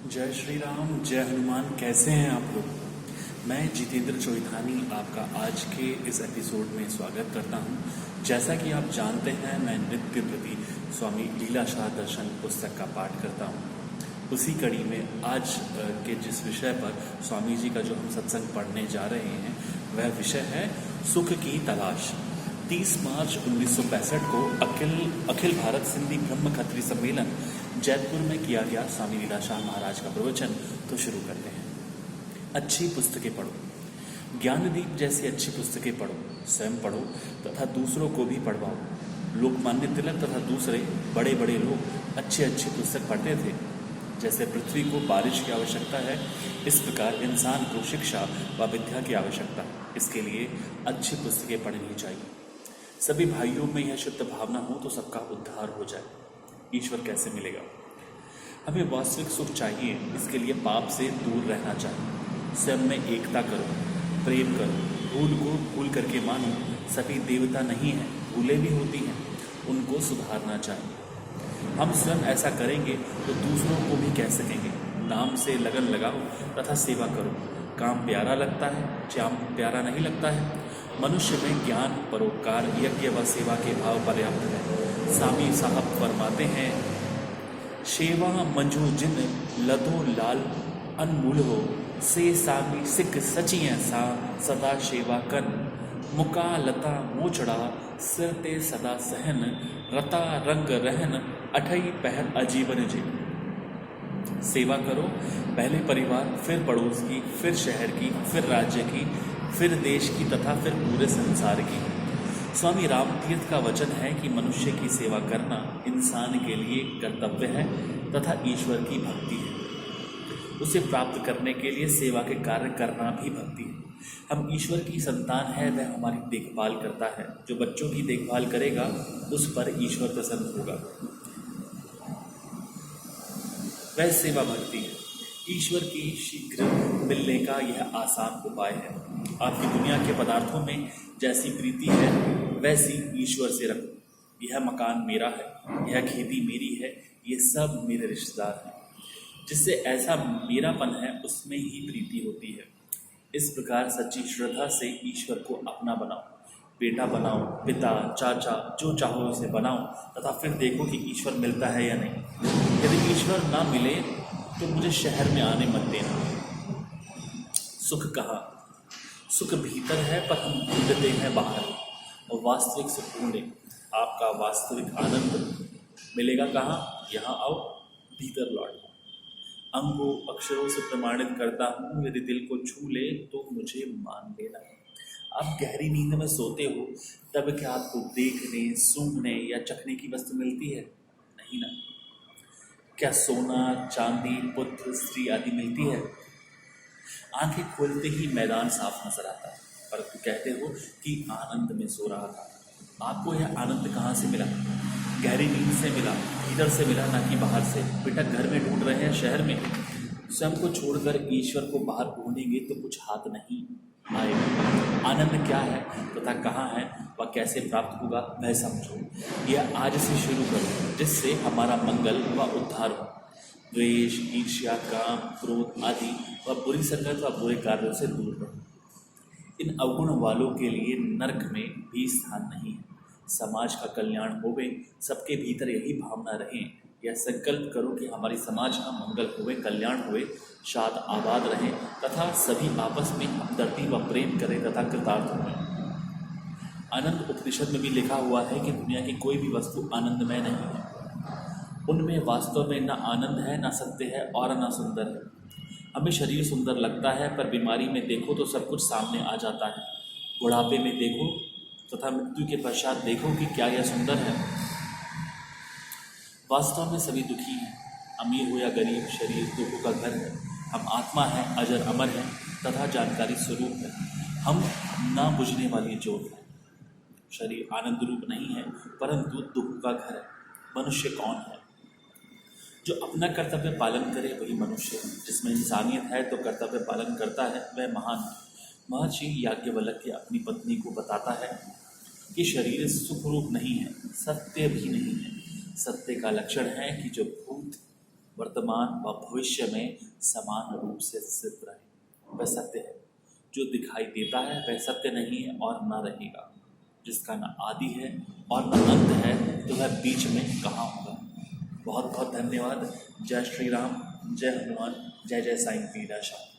जय श्री राम, जय हनुमान। कैसे हैं आप लोग। मैं जितेंद्र चोइथानी आपका आज के इस एपिसोड में स्वागत करता हूं। जैसा कि आप जानते हैं, मैं नित्य प्रति स्वामी लीलाशाह दर्शन पुस्तक का पाठ करता हूं। उसी कड़ी में आज के जिस विषय पर स्वामी जी का जो हम सत्संग पढ़ने जा रहे हैं वह विषय है सुख की तलाश। 30 मार्च 1965 को अखिल भारत सिंधी ब्रह्म खत्री सम्मेलन जयपुर में किया गया स्वामी लीलाशाह महाराज का प्रवचन। तो शुरू करते हैं। अच्छी पुस्तकें पढ़ो, ज्ञानदीप जैसी अच्छी पुस्तकें पढ़ो, स्वयं पढ़ो तथा दूसरों को भी पढ़वाओ। लोकमान्य तिलक तथा दूसरे बड़े बड़े लोग अच्छी अच्छी पुस्तक पढ़ते थे। जैसे पृथ्वी को बारिश की आवश्यकता है, इस प्रकार इंसान को शिक्षा व विद्या की आवश्यकता है। इसके लिए अच्छी पुस्तकें पढ़नी चाहिए। सभी भाइयों में यह शुद्ध भावना हो तो सबका उद्धार हो जाए। ईश्वर कैसे मिलेगा? हमें वास्तविक सुख चाहिए, इसके लिए पाप से दूर रहना चाहिए। स्वयं में एकता करो, प्रेम करो, भूल को भूल करके मानो। सभी देवता नहीं हैं, भूलें भी होती हैं, उनको सुधारना चाहिए। हम स्वयं ऐसा करेंगे तो दूसरों को भी कह सकेंगे। नाम से लगन लगाओ तथा सेवा करो। काम प्यारा लगता है, श्याम प्यारा नहीं लगता है। मनुष्य में ज्ञान, परोपकार, यज्ञ व सेवा के भाव पर्याप्त है। स्वामी साहब फरमाते हैं, सेवा मंजू जिन लदो लाल अनमूल हो, से सामी सिख सचिय सा सदा सेवा कन। मुका लता मोचड़ा सिर ते सदा सहन, रता रंग रहन अठई पहर अजीवन जी। सेवा करो, पहले परिवार, फिर पड़ोस की, फिर शहर की, फिर राज्य की, फिर देश की तथा फिर पूरे संसार की। स्वामी रामतीर्थ का वचन है कि मनुष्य की सेवा करना इंसान के लिए कर्तव्य है तथा ईश्वर की भक्ति है। उसे प्राप्त करने के लिए सेवा के कार्य करना भी भक्ति है। हम ईश्वर की संतान है, वह हमारी देखभाल करता है। जो बच्चों की देखभाल करेगा उस पर ईश्वर प्रसन्न होगा, वह सेवा भक्ति है। ईश्वर की शीघ्र मिलने का यह आसान उपाय है। आपकी दुनिया के पदार्थों में जैसी प्रीति है वैसी ईश्वर से रखो। यह मकान मेरा है, यह खेती मेरी है, ये सब मेरे रिश्तेदार हैं। जिससे ऐसा मेरापन है उसमें ही प्रीति होती है। इस प्रकार सच्ची श्रद्धा से ईश्वर को अपना बनाओ। बेटा बनाओ, पिता, चाचा, जो चाहो उसे बनाओ तथा फिर देखो कि ईश्वर मिलता है या नहीं। यदि ईश्वर ना मिले तो मुझे शहर में आने मत देना। सुख कहाँ? सुख भीतर है, पर हम ढूंढते हैं बाहर। और वास्तविक सुख ढूंढे। आपका वास्तविक आनंद मिलेगा कहाँ? यहाँ आओ, भीतर लौट। अंगों अक्षरों से प्रमाणित करता हूँ, यदि दिल को छू ले तो मुझे मान लेना। आप गहरी नींद में सोते हो तब क्या आपको देखने, सूंघने या चखने की वस्तु मिलती है? नहीं ना। क्या सोना, चांदी, पुत्र, स्त्री आदि मिलती है? आंखें खोलते ही मैदान साफ नजर आता है, परंतु कहते हो कि आनंद में सो रहा था। आपको यह आनंद कहाँ से मिला? गहरी नींद से मिला, भीतर से मिला, ना कि बाहर से। बेटा घर में ढूंढ रहे हैं, शहर में। स्वयं को छोड़कर ईश्वर को बाहर ढूंढेंगे तो कुछ हाथ नहीं आएगा। आनंद क्या है तथा कहाँ है वह कैसे प्राप्त होगा वह समझो। यह आज से शुरू करो, जिससे हमारा मंगल व उद्धार हो। द्वेष, ईर्ष्या, काम, क्रोध आदि व बुरी संगत व बुरे कार्यों से दूर रहो। इन अवगुण वालों के लिए नरक में भी स्थान नहीं है। समाज का कल्याण होवे, सबके भीतर यही भावना रहे। यह संकल्प करो कि हमारी समाज का मंगल होवे, कल्याण हुए, शाद आबाद रहें तथा सभी आपस में हमदर्दी व प्रेम करें तथा कृतार्थ हों। आनंद उपनिषद में भी लिखा हुआ है कि दुनिया की कोई भी वस्तु आनंदमय नहीं है। उनमें वास्तव में न आनंद है, न सत्य है और न सुंदर है। हमें शरीर सुंदर लगता है, पर बीमारी में देखो तो सब कुछ सामने आ जाता है। बुढ़ापे में देखो तथा मृत्यु के पश्चात देखो कि क्या यह सुंदर है? वास्तव में सभी दुखी हैं। अमीर हो या गरीब, शरीर दुखों का घर है। हम आत्मा है, अजर अमर है तथा जानकारी स्वरूप है। हम ना बुझने वाली ज्योत है। शरीर आनंद रूप नहीं है, परंतु दुख का घर है। मनुष्य कौन है? जो अपना कर्तव्य पालन करे वही मनुष्य है। जिसमें इंसानियत है तो कर्तव्य पालन करता है, वह महान है। महर्षि याज्ञवल्क्य अपनी पत्नी को बताता है कि शरीर सुख रूप नहीं है, सत्य भी नहीं है। सत्य का लक्षण है कि जो भूत वर्तमान व भविष्य में समान रूप से सिद्ध रहे। वह सत्य है जो दिखाई देता है, वह सत्य नहीं है और न रहेगा। जिसका न आदि है और न अंत है, तो वह बीच में कहाँ होगा। बहुत बहुत धन्यवाद। जय श्री राम, जय हनुमान, जय जय साईं पीरा शाह।